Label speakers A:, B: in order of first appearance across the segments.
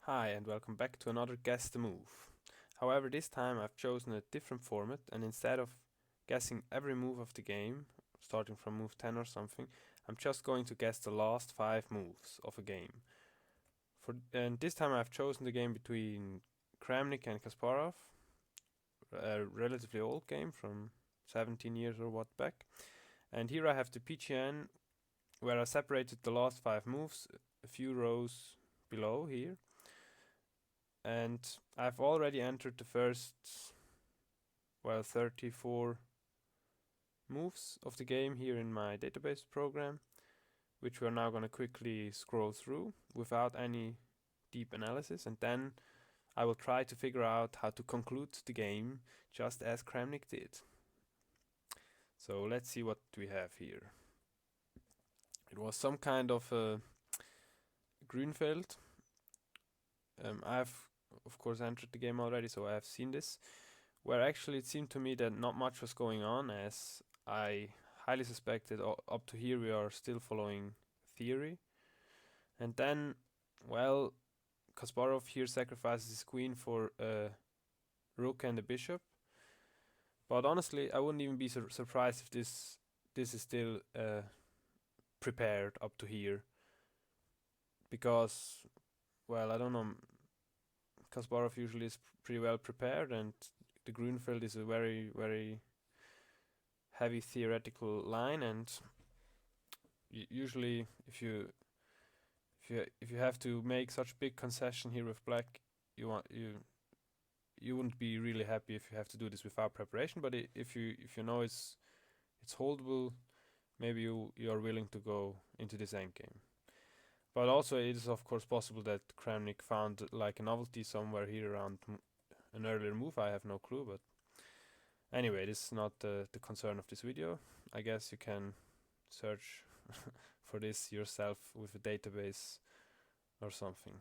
A: Hi and welcome back to another Guess the Move. However, this time I've chosen a different format and instead of guessing every move of the game, starting from move 10 or something, I'm just going to guess the last 5 moves of a game. And this time I've chosen the game between Kramnik and Kasparov, a relatively old game from 17 years or what back. And here I have the PGN where I separated the last 5 moves a few rows below here. And I've already entered the first, 34 moves of the game here in my database program, which we're now going to quickly scroll through without any deep analysis, and then I will try to figure out how to conclude the game just as Kramnik did. So let's see what we have here. It was some kind of a Grünfeld. I've of course entered the game already, so I have seen this. Where actually it seemed to me that not much was going on, as I highly suspected up to here we are still following theory. And then, well, Kasparov here sacrifices his queen for a rook and a bishop. But honestly, I wouldn't even be surprised if this is still prepared up to here. Because, well, I don't know, Kasparov usually is pretty well prepared, and the Grunfeld is a very, very heavy theoretical line, and usually if you have to make such big concession here with black, you wouldn't be really happy if you have to do this without preparation. But if you know it's holdable, maybe you are willing to go into this endgame. But also it is of course possible that Kramnik found like a novelty somewhere here around an earlier move. I have no clue, but anyway, this is not the concern of this video. I guess you can search for this yourself with a database or something.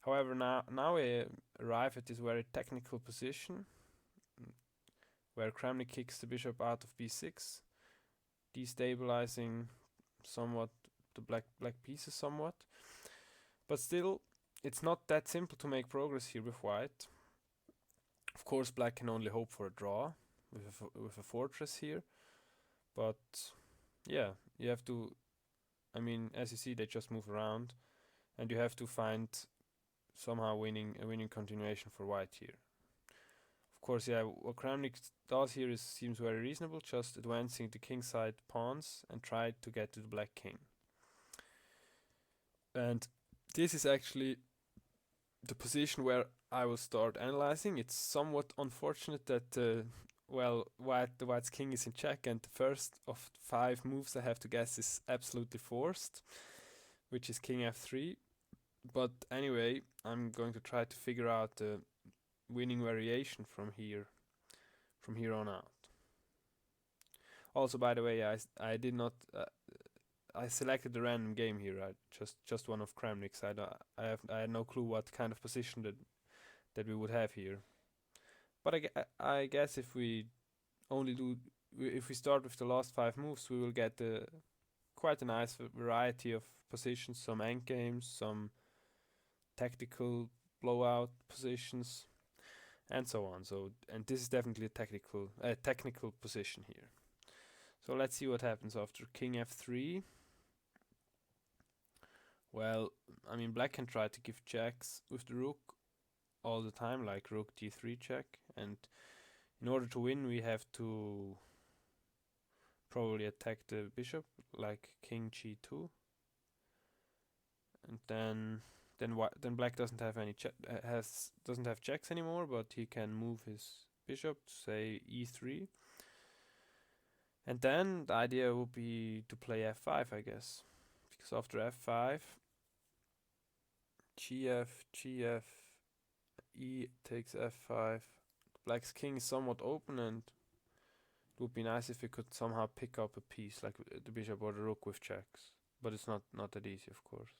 A: However, now we arrive at this very technical position where Kramnik kicks the bishop out of b6, destabilizing somewhat the black pieces somewhat. But still, it's not that simple to make progress here with white. Of course, black can only hope for a draw with a fortress here, but yeah, you have to. I mean, as you see, they just move around, and you have to find somehow a winning continuation for white here. Of course, yeah, what Kramnik does here seems very reasonable, just advancing the kingside pawns and try to get to the black king. And this is actually the position where I will start analyzing. It's somewhat unfortunate that the white's king is in check, and the first of 5 moves I have to guess is absolutely forced, which is king f3. But anyway, I'm going to try to figure out the winning variation from here on out. Also, by the way, I did not I selected the random game here. Just one of Kramnik's. I had no clue what kind of position that we would have here. But I guess if we start with the last 5 moves, we will get quite a nice variety of positions, some endgames, some tactical blowout positions, and so on. And this is definitely a technical position here. So let's see what happens after king f3. Well, I mean, black can try to give checks with the rook all the time, like rook d3 check, and in order to win, we have to probably attack the bishop, like king g2, and then black doesn't have any doesn't have checks anymore, but he can move his bishop to say e3, and then the idea would be to play f5, I guess, because after f5, gf, gf, e takes f5. Black's king is somewhat open, and it would be nice if we could somehow pick up a piece like the bishop or the rook with checks, but it's not that easy, of course.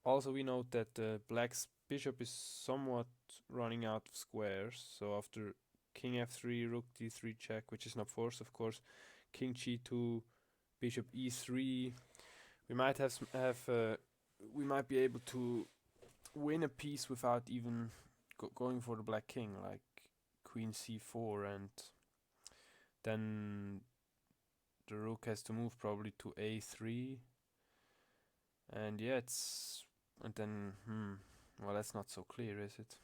A: Also, we note that black's bishop is somewhat running out of squares, so after king f3, rook d3 check, which is not forced, of course, king g2, bishop e3, we might have we might be able to win a piece without even going for the black king, like queen c4, and then the rook has to move probably to a3, and yeah, it's and then well, that's not so clear, is it?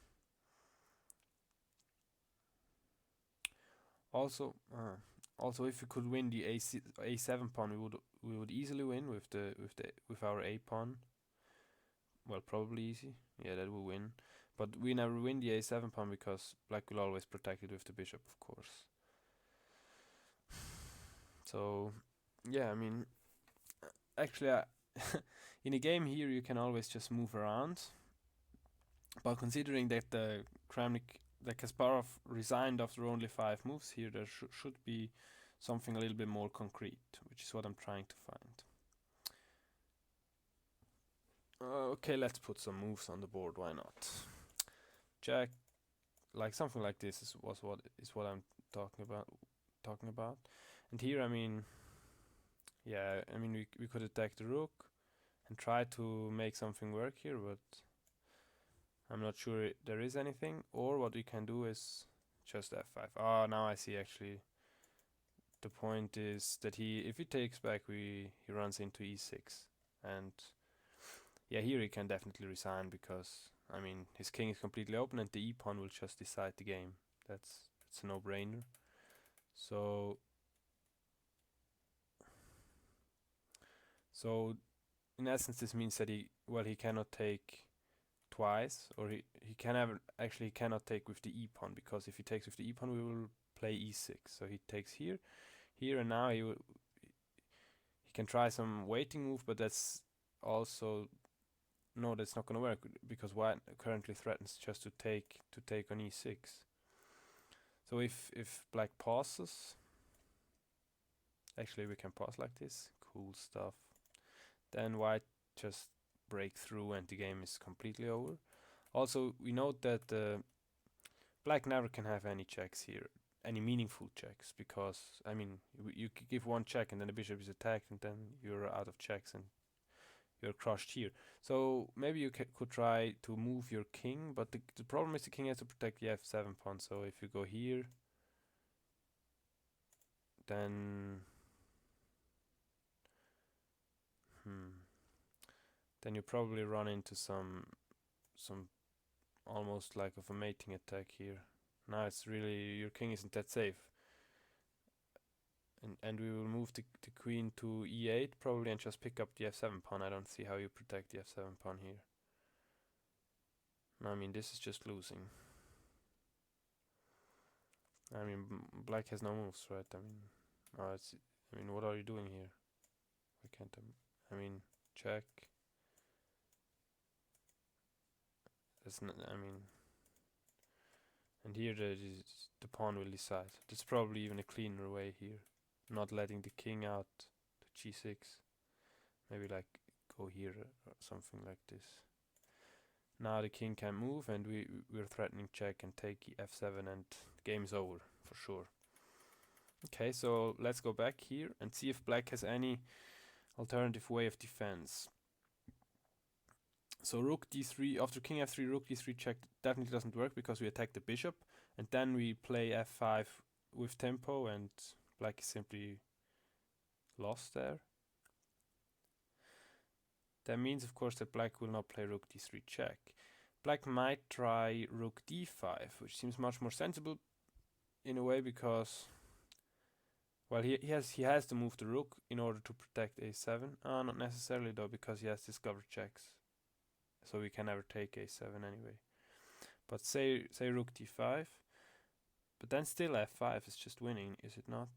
A: Also, if we could win the a7 pawn, we would easily win with our a pawn. Well, probably easy. Yeah, that will win. But we never win the a7 pawn because black will always protect it with the bishop, of course. So, yeah, I mean, actually, in a game here you can always just move around. But considering that Kasparov resigned after only 5 moves here, there should be something a little bit more concrete, which is what I'm trying to find. Okay, let's put some moves on the board. Why not? Jack, like something like this is what I'm talking about. And here, I mean, yeah, I mean we could attack the rook and try to make something work here, but I'm not sure there is anything. Or what we can do is just f5. Oh, now I see actually. The point is that if he takes back, he runs into e6, and yeah, here he can definitely resign because I mean his king is completely open and the e pawn will just decide the game. It's a no-brainer. So in essence, this means that he cannot take twice, or he cannot take with the e pawn, because if he takes with the e pawn, we will play e6. So he takes here, and now he can try some waiting move, but that's also no, that's not gonna work because white currently threatens just to take on e6. So if black passes, actually we can pass like this, cool stuff. Then white just break through and the game is completely over. Also, we note that black never can have any checks here, any meaningful checks, because I mean you could give one check and then the bishop is attacked and then you're out of checks and you're crushed here. So maybe you could try to move your king, but the problem is the king has to protect the f7 pawn. So if you go here, then then you probably run into some almost like of a mating attack here. Now it's really, your king isn't that safe. And we will move the queen to e8 probably and just pick up the f7 pawn. I don't see how you protect the f7 pawn here. No, I mean this is just losing. I mean black has no moves, right? I mean, what are you doing here? Why can't I mean, check. That's not, I mean, and here the pawn will decide. There's probably even a cleaner way here, not letting the king out to g6. Maybe like go here or something like this. Now the king can move and we're threatening check and take f7 and the game is over for sure. Okay, so let's go back here and see if black has any alternative way of defense. So rook d3, after king f3, rook d3 check definitely doesn't work because we attack the bishop, and then we play f5 with tempo and black is simply lost there. That means of course that black will not play rook d3 check. Black might try rook d5, which seems much more sensible in a way because, well, he has to move the rook in order to protect a7. Not necessarily though, because he has discovered checks. So we can never take a7 anyway. But say rook d5, but then still f5 is just winning, is it not?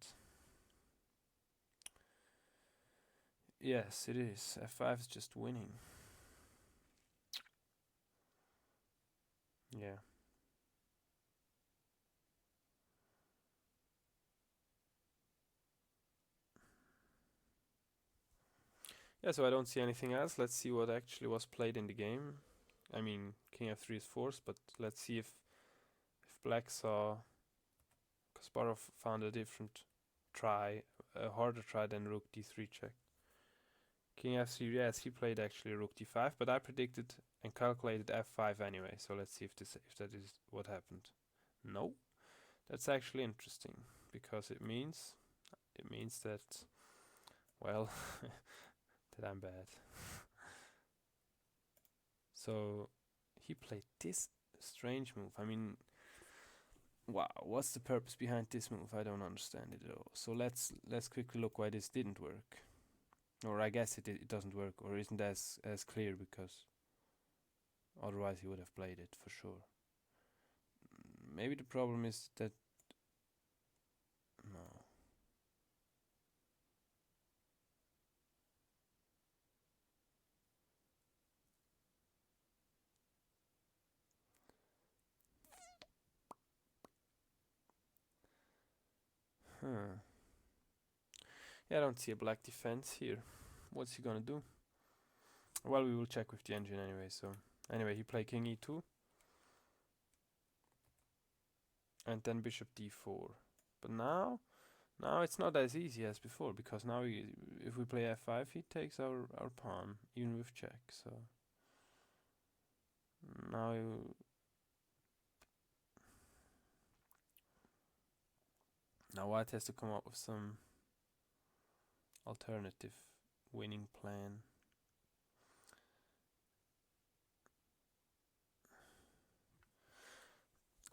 A: Yes, it is. f5 is just winning. Yeah. Yeah, so I don't see anything else. Let's see what actually was played in the game. I mean, king f3 is forced, but let's see if black saw Kasparov found a different try, a harder try than rook d3 check. King f3, yes, he played actually rook d5, but I predicted and calculated f5 anyway, so let's see if that is what happened. No, that's actually interesting, because it means that, well, that I'm bad. So he played this strange move. I mean, wow, what's the purpose behind this move? I don't understand it at all. So let's quickly look why this didn't work. Or I guess it doesn't work, or isn't as clear, because otherwise he would have played it for sure. Maybe the problem is that no. Huh. Yeah, I don't see a black defense here. What's he gonna do? Well, we will check with the engine anyway. So anyway, he played king e2 and then bishop d4. But now it's not as easy as before, because now if we play f5, he takes our pawn even with check. So now white has to come up with some alternative winning plan.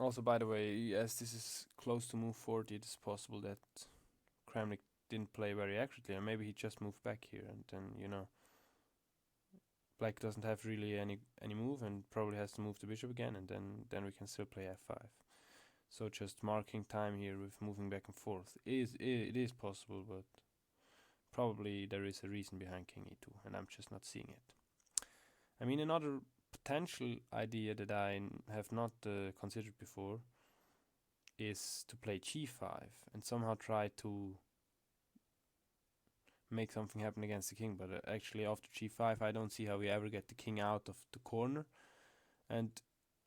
A: Also, by the way, as this is close to move 40, it is possible that Kramnik didn't play very accurately, and maybe he just moved back here, and then black doesn't have really any move, and probably has to move the bishop again, and then we can still play f5. So just marking time here with moving back and forth it is possible, but probably there is a reason behind king e2, and I'm just not seeing it. I mean, another potential idea that I have not considered before is to play g5 and somehow try to make something happen against the king, but actually after g5 I don't see how we ever get the king out of the corner, and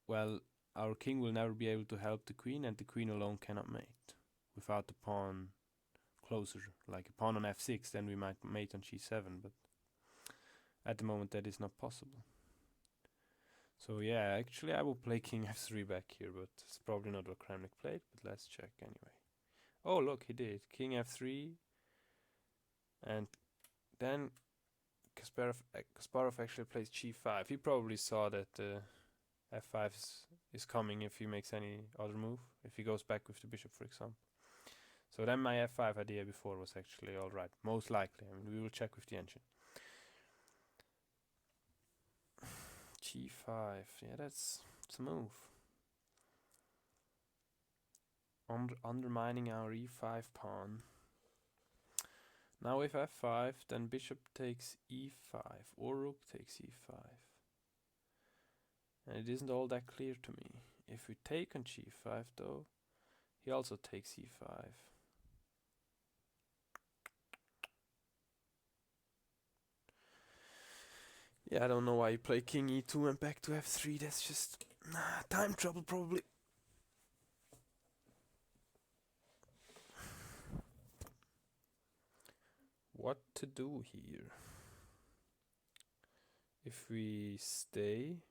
A: well, our king will never be able to help the queen, and the queen alone cannot mate without the pawn closer, like a pawn on f6, then we might mate on g7, but at the moment that is not possible. So yeah, actually I will play king f3 back here, but it's probably not what Kramnik played, but let's check anyway. Oh look, he did king f3, and then Kasparov actually plays g5. He probably saw that f5 is coming if he makes any other move, if he goes back with the bishop, for example. So then my f5 idea before was actually alright, most likely. I mean, we will check with the engine. g5, yeah, that's a move. Undermining our e5 pawn. Now with f5, then bishop takes e5, or rook takes e5. And it isn't all that clear to me. If we take on g5 though, he also takes e5. Yeah, I don't know why you play king e2 and back to f3, that's just time trouble probably. What to do here? If we stay,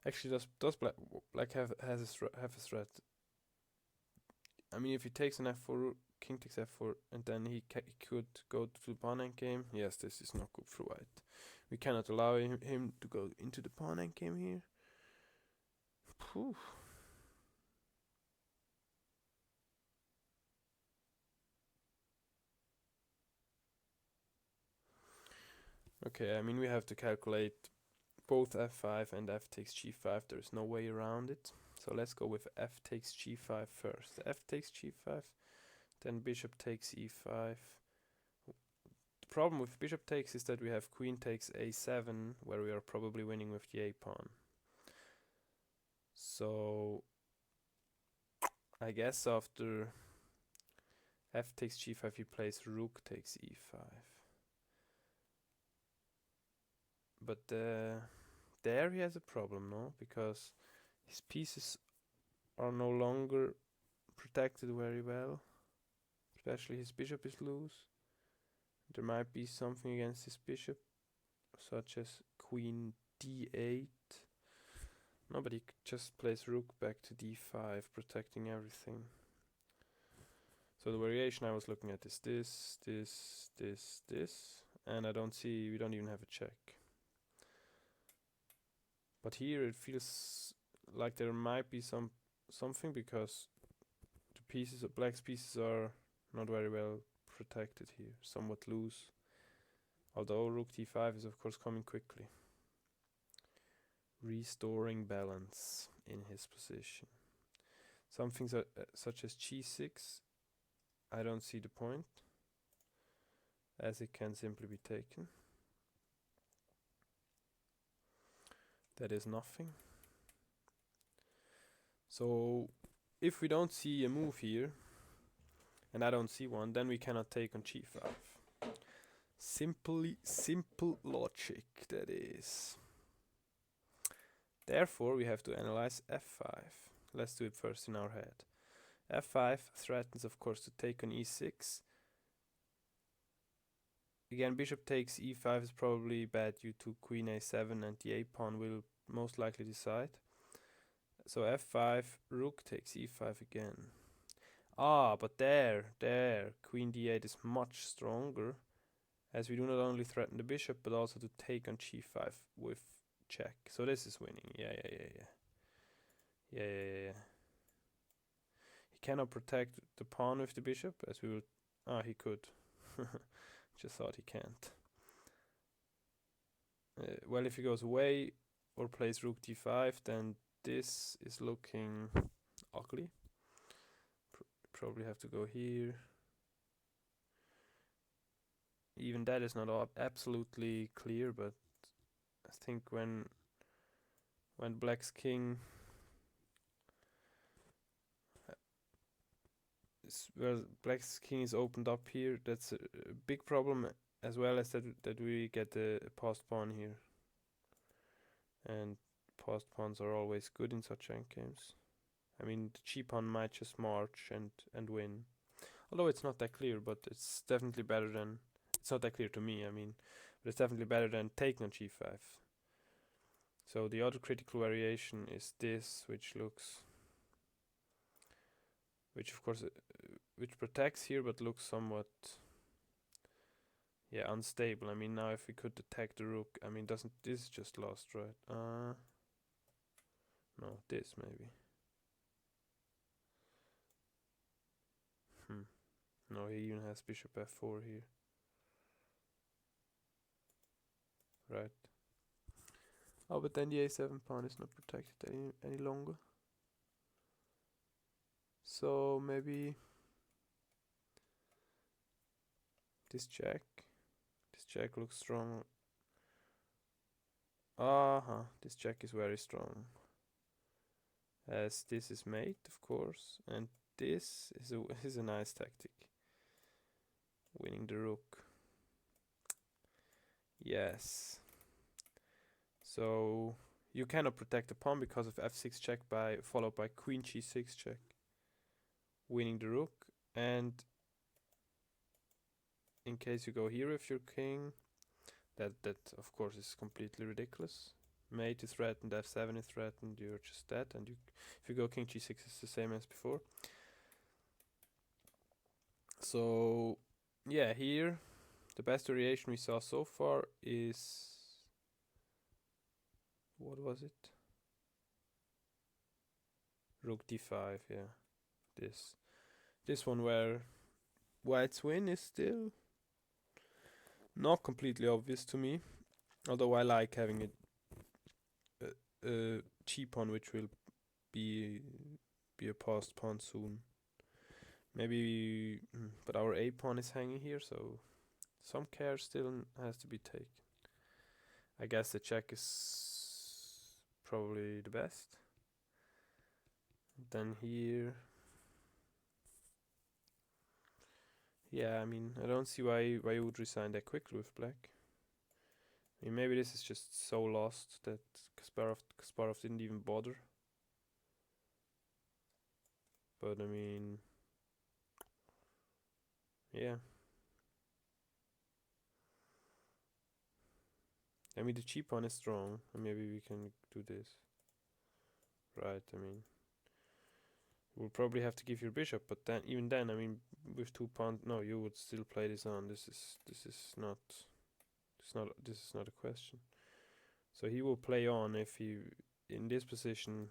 A: actually does black have a threat? I mean, if he takes an f4, king takes f4, and then he could go to the pawn endgame. Yes, this is not good for white. We cannot allow him to go into the pawn endgame here. Phew. Okay, I mean, we have to calculate both f5 and f takes g5. There's no way around it. So let's go with f takes g5 first. F takes g5, then bishop takes e5. The problem with bishop takes is that we have queen takes a7, where we are probably winning with the a pawn. So I guess after f takes g5 he plays rook takes e5. But there he has a problem, no? Because his pieces are no longer protected very well. Especially his bishop is loose. There might be something against this bishop, such as queen d8. Nobody just plays rook back to d5, protecting everything. So the variation I was looking at is this, and I don't see, we don't even have a check. But here it feels like there might be something, because the pieces of black's pieces are not very well protected here, somewhat loose. Although rook d5 is of course coming quickly. Restoring balance in his position. Something such as g6, I don't see the point, as it can simply be taken. That is nothing. So if we don't see a move here, and I don't see one, then we cannot take on g5. Simple logic, that is. Therefore, we have to analyze f5. Let's do it first in our head. f5 threatens, of course, to take on e6. Again, bishop takes e5 is probably bad due to queen a7, and the a pawn will most likely decide. So f5, rook takes e5 again. But there, queen d8 is much stronger, as we do not only threaten the bishop, but also to take on g5 with check. So this is winning. Yeah. He cannot protect the pawn with the bishop, as we will. He could. Just thought he can't. Well, if he goes away or plays rook d5, then this is looking ugly. Probably have to go here. Even that is not absolutely clear, but I think when black's king black's king is opened up here, that's a big problem, as well as that we get a passed pawn here. And passed pawns are always good in such endgames. I mean, the cheap pawn might just march and win. Although it's not that clear, but it's definitely better than... It's not that clear to me, I mean, but it's definitely better than taking on g5. So the other critical variation is this, which of course, which protects here, but looks somewhat, unstable. I mean, now if we could attack the rook, I mean, doesn't this just lost, right? No, this maybe. No, he even has bishop f4 here. Right. Oh, but then the a7 pawn is not protected any longer. So maybe this check looks strong. This check is very strong, as this is mate, of course, and this is a nice tactic. Winning the rook. Yes. So you cannot protect the pawn because of f6 check followed by queen g6 check. Winning the rook, and in case you go here with your king, that of course is completely ridiculous. Mate is threatened, f7 is threatened, you're just dead, and if you go king g6 it's the same as before. So yeah, here the best variation we saw so far is, what was it? Rook d5, yeah. This one where white's win is still not completely obvious to me, although I like having a cheap pawn which will be a passed pawn soon. Maybe, but our a pawn is hanging here, so some care still has to be taken. I guess the check is probably the best. Then here, yeah, I mean, I don't see why you would resign that quickly with black. I mean, maybe this is just so lost that Kasparov didn't even bother. But I mean, yeah. I mean, the cheap pawn is strong, and maybe we can do this. Right, I mean, we'll probably have to give your bishop, but then, even then, I mean, with 2 pawns, no, you would still play this on. This is not a question. So he will play on if he, in this position,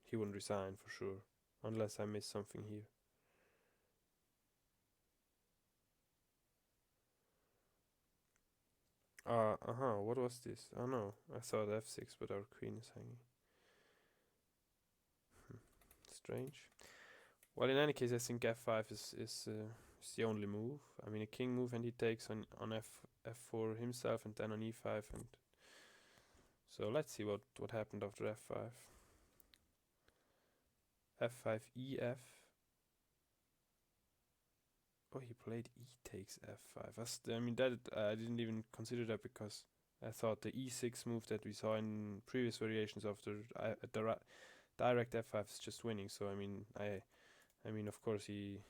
A: he wouldn't resign for sure, unless I miss something here. What was this? Oh no, I thought f6, but our queen is hanging. Strange. Well, in any case, I think f5 is the only move. I mean, a king move, and he takes on f4 himself, and then on e5, and so let's see what happened after f5. f5 ef. Oh, he played e takes f5. I mean, that I didn't even consider that, because I thought the e6 move that we saw in previous variations after direct f5 is just winning. So I mean, of course he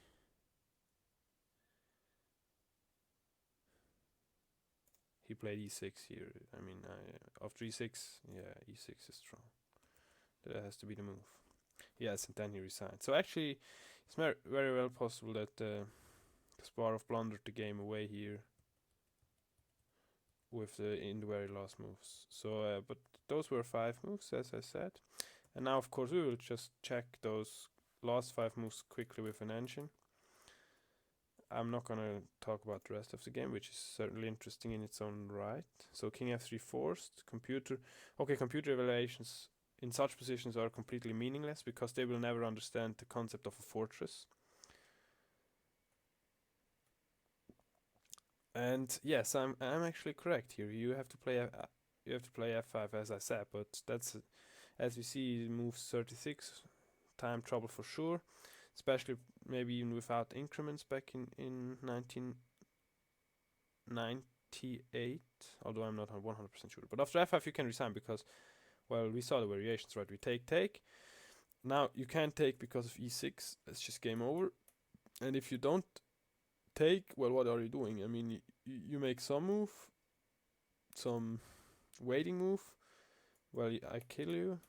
A: played e6 here. I mean, after e6, yeah, e6 is strong. That has to be the move. Yes, and then he resigned. So actually, it's very well possible that Kasparov blundered the game away here with in the very last moves. So, but those were 5 moves, as I said. And now, of course, we will just check those last 5 moves quickly with an engine. I'm not gonna talk about the rest of the game, which is certainly interesting in its own right. So king f3 forced, computer evaluations in such positions are completely meaningless, because they will never understand the concept of a fortress. And yes, I'm actually correct here. You have to play f5, as I said, but that's, as we see, moves 36, time trouble for sure, especially maybe even without increments back in 1998, although I'm not 100% sure. But after f5 you can resign, because, well, we saw the variations, right? We take. Now you can't take because of e6. It's just game over. And if you don't take, well, what are you doing? I mean, you make some move, some waiting move. Well, I kill you.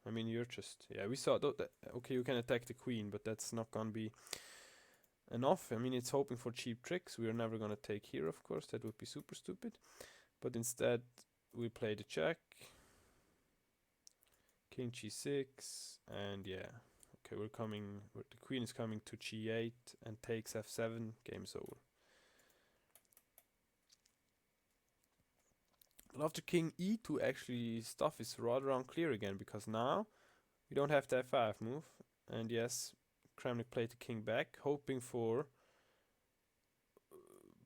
A: I mean, you're just, yeah, we saw that. Okay, you can attack the queen, but that's not gonna be enough. I mean, it's hoping for cheap tricks. We are never gonna take here, of course. That would be super stupid. But instead, we play the check. King g6, and yeah. Okay, the queen is coming to g8 and takes f7. Game's over. But after king e2, actually, stuff is rather unclear again, because now we don't have the f5 move. And yes, Kramnik played the king back, hoping for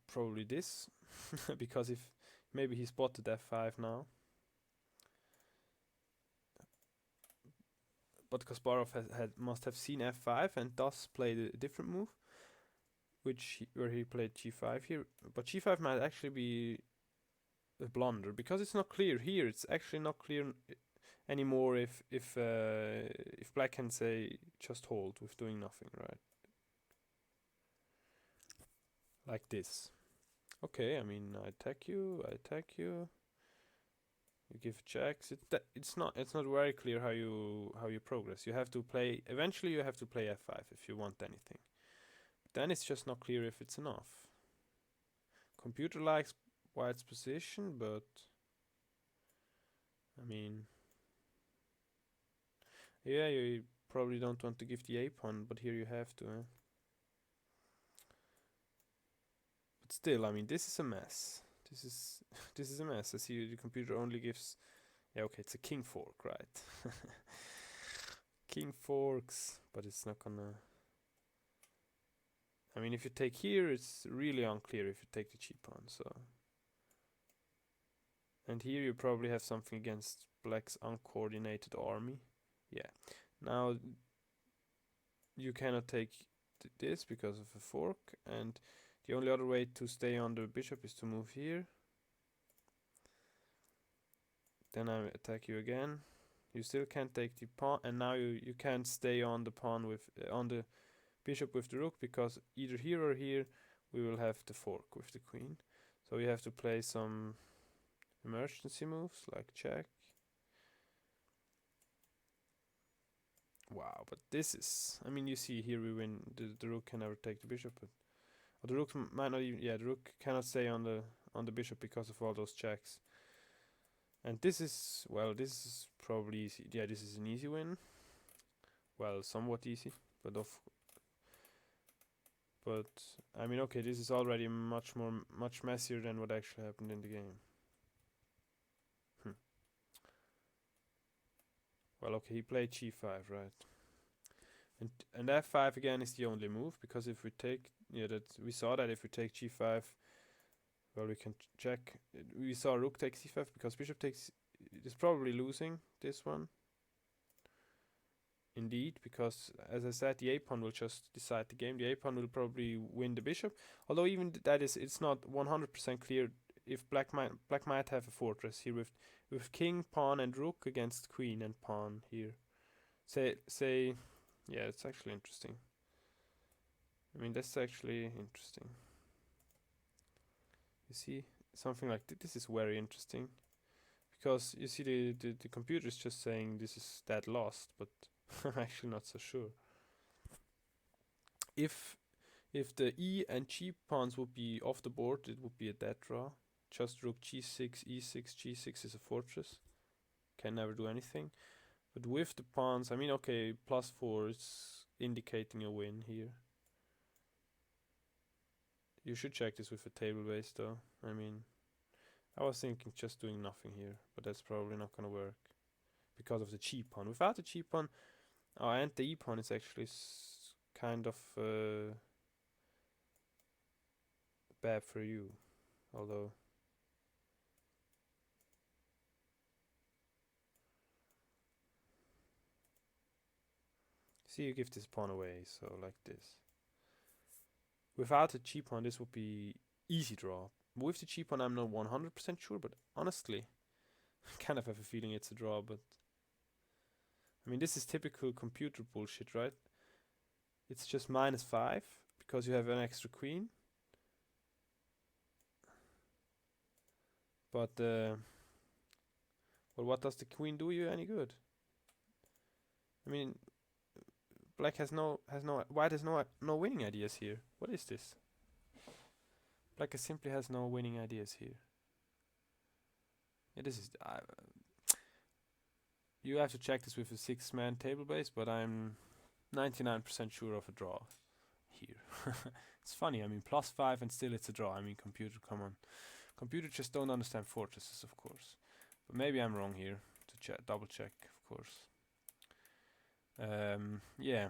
A: probably this, because if maybe he spotted f5 now. But Kasparov must have seen f5 and thus played a different move, where he played g5 here. But g5 might actually be a blunder, because it's not clear here. It's actually not clear anymore if black can say just hold with doing nothing, right? Like this. Okay, I mean, I attack you. You give checks. It's not very clear how you progress. You have to play. Eventually, you have to play f5 if you want anything. But then it's just not clear if it's enough. Computer likes white's position, but I mean, yeah, you probably don't want to give the a pawn, but here you have to. But still, I mean, this is a mess. This is a mess. I see the computer only gives. Yeah, okay, it's a king fork, right? King forks, but it's not gonna. I mean, if you take here, it's really unclear if you take the cheap pawn. So, and here you probably have something against black's uncoordinated army. Yeah. Now you cannot take this because of a fork, and the only other way to stay on the bishop is to move here. Then I attack you again. You still can't take the pawn, and now you can't stay on the pawn with on the bishop with the rook, because either here or here we will have the fork with the queen. So you have to play some emergency moves like check. Wow, but this is, I mean, you see here we win. The rook can never take the bishop, but or the rook might not even. Yeah, the rook cannot stay on the bishop because of all those checks. And this is, well, this is probably easy. Yeah, this is an easy win. Well, somewhat easy, but I mean, okay, this is already much messier than what actually happened in the game. Well, okay, he played g5, right? And f5 again is the only move, because if we take, yeah, that we saw that if we take g5, well, we can check. We saw rook takes c5 because bishop takes is probably losing this one. Indeed, because as I said, the a-pawn will just decide the game. The a-pawn will probably win the bishop. Although even that is, it's not 100% clear if black might have a fortress here with king, pawn, and rook against queen and pawn here. Say, yeah, it's actually interesting. I mean, that's actually interesting. You see, something like this is very interesting, because you see the computer is just saying this is dead lost, but I'm actually not so sure. If the e and g pawns would be off the board, it would be a dead draw. Just rook g6, e6, g6 is a fortress. Can never do anything. But with the pawns, I mean, okay, +4 is indicating a win here. You should check this with a table base though. I mean, I was thinking just doing nothing here, but that's probably not gonna work because of the g pawn. Without the g pawn, oh, and the e pawn is actually kind of bad for you, although. See, you give this pawn away, so like this. Without the g pawn, this would be easy draw. With the g pawn, I'm not 100% sure, but honestly, I kind of have a feeling it's a draw. But I mean, this is typical computer bullshit, right? It's just -5 because you have an extra queen. But well, what does the queen do you any good? I mean, black has white has no winning ideas here. What is this? Black simply has no winning ideas here. Yeah, this is. You have to check this with a 6-man table base, but I'm 99% sure of a draw here. It's funny. I mean, +5 and still it's a draw. I mean, computer, come on. Computer just don't understand fortresses, of course. But maybe I'm wrong here. To double check, of course. Yeah.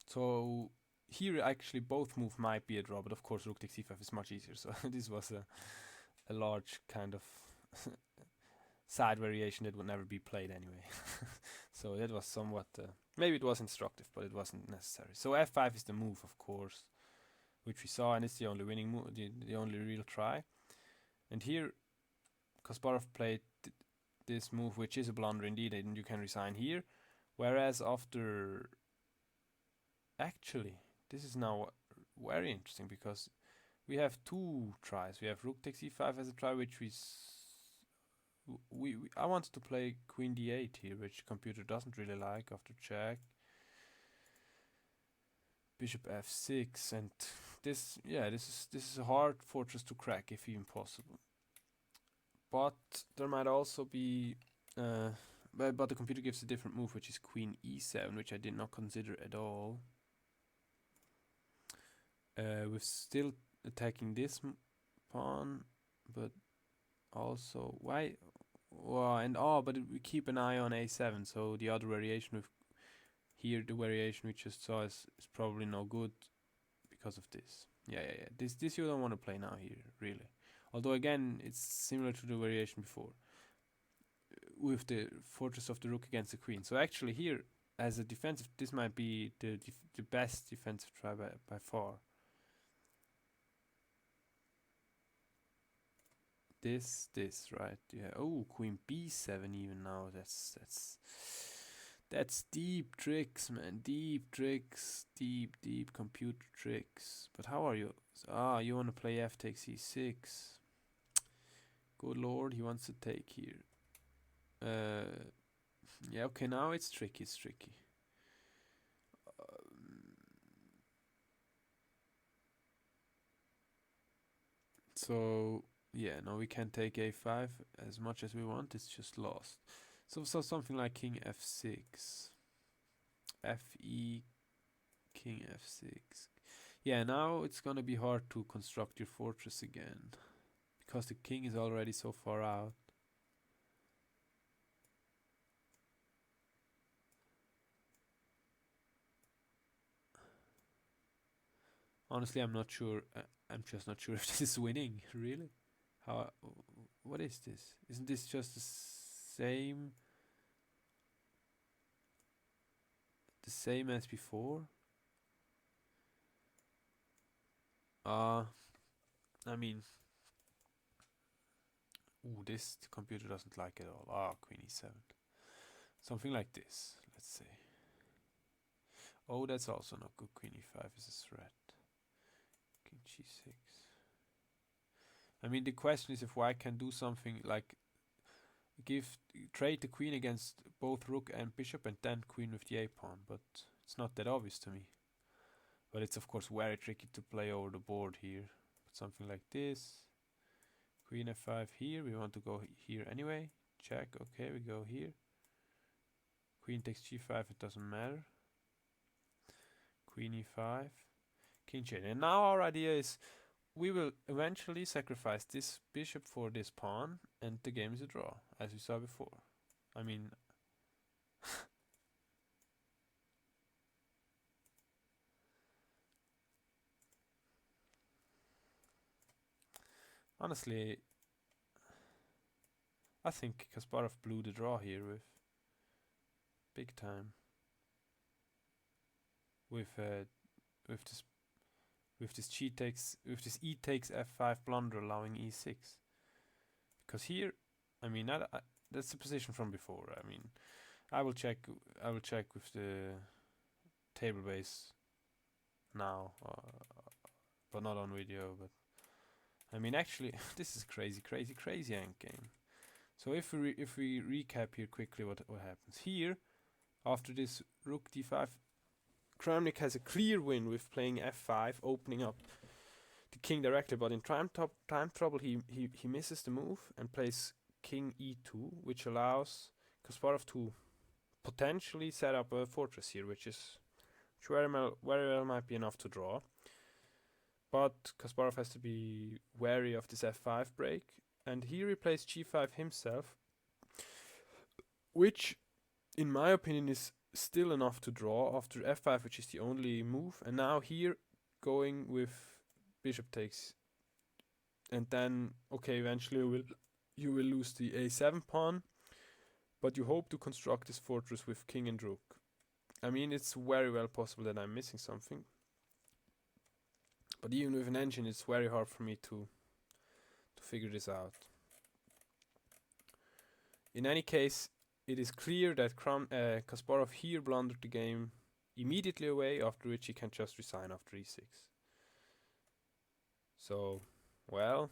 A: So here actually both move might be a draw, but of course rook takes e5 is much easier. So this was a large kind of side variation that would never be played anyway. So that was somewhat, maybe it was instructive, but it wasn't necessary. So f5 is the move, of course, which we saw, and it's the only winning move, the only real try. And here Kasparov played this move, which is a blunder indeed, and you can resign here. Whereas after, actually, this is now very interesting, because we have two tries. We have rook takes e5 as a try, which I wanted to play queen d8 here, which computer doesn't really like after check. Bishop f6, and this is a hard fortress to crack, if even possible. But there might also be, but the computer gives a different move, which is queen e7, which I did not consider at all. We're still attacking this pawn, but also why? Well, and but we keep an eye on a7. So the other variation with here, the variation we just saw is probably no good because of this. Yeah. This you don't want to play now here, really. Although again, it's similar to the variation before, with the fortress of the rook against the queen. So actually here, as a defensive, this might be the best defensive try by far. This right? Yeah. Oh, queen b7 even now. That's That's deep tricks, man. Deep tricks. Deep computer tricks. But how are you? Ah, you want to play f takes e6. Good lord, he wants to take here. Yeah, okay, now it's tricky, So, yeah, no, we can't take a5 as much as we want, it's just lost. So something like king f6. Fe, king f6. Yeah, now it's gonna be hard to construct your fortress again. Because the king is already so far out. Honestly, I'm not sure. I'm just not sure if this is winning. Really? How? What is this? Isn't this just the same as before? I mean, ooh, this computer doesn't like it all. Queen e7. Something like this. Let's say. Oh, that's also not good. Queen e5 is a threat. King g6. I mean, the question is if white can do something like trade the queen against both rook and bishop and then queen with the a pawn, but it's not that obvious to me. But it's of course very tricky to play over the board here. But something like this. Queen f5 here. We want to go here anyway. Check. Okay, we go here. Queen takes g5. It doesn't matter. Queen e5. King j8. And now our idea is we will eventually sacrifice this bishop for this pawn, and the game is a draw, as we saw before. I mean, honestly, I think Kasparov blew the draw here with big time. With this e takes f5 blunder allowing e6. Because here, I mean, that's the position from before. I mean, I will check with the tablebase now, but not on video. But I mean, actually, this is crazy endgame. So if we recap here quickly, what happens here after this rook d5, Kramnik has a clear win with playing f5, opening up the king directly. But in time trouble, he misses the move and plays king e2, which allows Kasparov to potentially set up a fortress here, which very well might be enough to draw. But Kasparov has to be wary of this f5 break, and he replays g5 himself, which, in my opinion, is still enough to draw after f5, which is the only move. And now here, going with bishop takes, and then okay, eventually you will lose the a7 pawn, but you hope to construct this fortress with king and rook. I mean, it's very well possible that I'm missing something, but even with an engine, it's very hard for me to figure this out. In any case, it is clear that Kasparov here blundered the game immediately away, after which he can just resign after e6. So, well,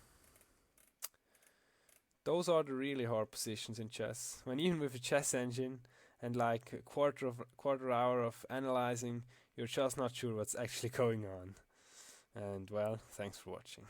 A: those are the really hard positions in chess. When even with a chess engine and like a quarter hour of analyzing, you're just not sure what's actually going on. And well, thanks for watching.